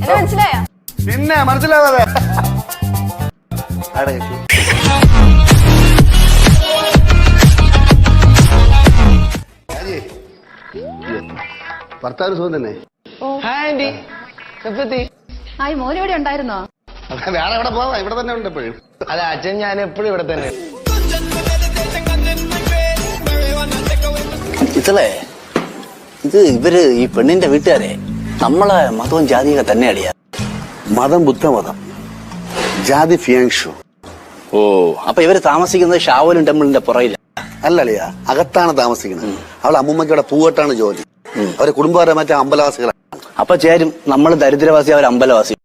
മനസ്സിലായോ? പിന്നെ മനസ്സിലാവാതെ ഭർത്താവ് സുഖം തന്നെ. മോൻ ഇവിടെ ഉണ്ടായിരുന്നോ? വേറെ എവിടെ പോവാ? ഇവിടെ തന്നെ ഉണ്ട് എപ്പോഴും. അതെ അച്ഛൻ, ഞാൻ എപ്പോഴും ഇവിടെ തന്നെ. ഇതല്ലേ ഇത് ഇവര് ഈ പെണ്ണിന്റെ വീട്ടുകാരെ നമ്മളെ മതവും ജാതിയൊക്കെ തന്നെ അടിയാ. മതം ബുദ്ധമതം, ജാതി ഫിയാങ്ഷു. ഓ, അപ്പൊ ഇവര് താമസിക്കുന്നത് ഷാവലും ടെമ്പിളിന്റെ പുറയില്ല? അല്ലളിയ, അകത്താണ് താമസിക്കുന്നത്. അവളെ അമ്മൂമ്മയ്ക്ക് അവിടെ പൂവെട്ടാണ് ജോലി. അവരെ കുടുംബപരമായ മറ്റേ അമ്പലവാസികളാണ്. അപ്പൊ ചേരും നമ്മൾ ദരിദ്രവാസി, അവർ അമ്പലവാസി.